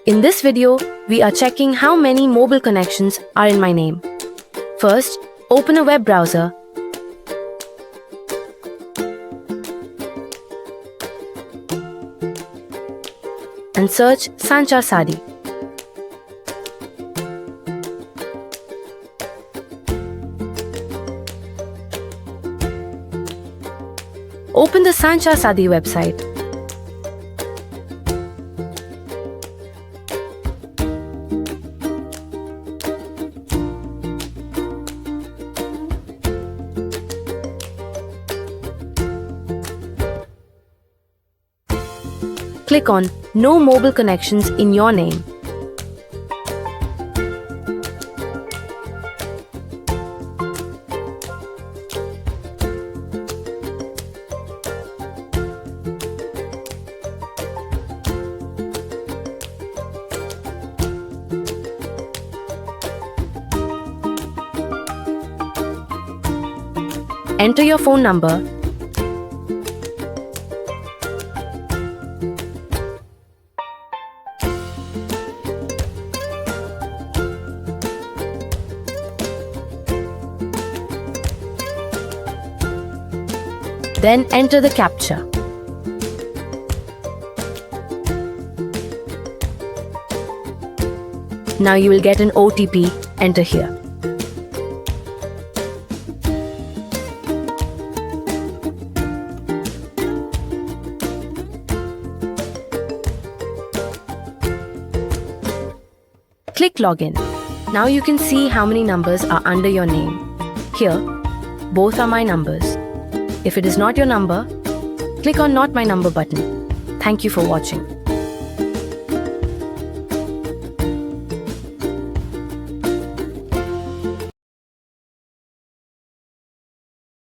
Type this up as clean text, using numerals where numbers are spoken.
In this video, we are checking how many mobile connections are in my name. First, open a web browser. And search Sanchar Sadi. Open the Sanchar Sadi website. Click on No Mobile Connections in your name. Enter your phone number. Then enter the captcha. Now you will get an OTP. Enter here. Click Login. Now you can see how many numbers are under your name. Here, both are my numbers. If it is not your number, click on Not My Number button. Thank you for watching.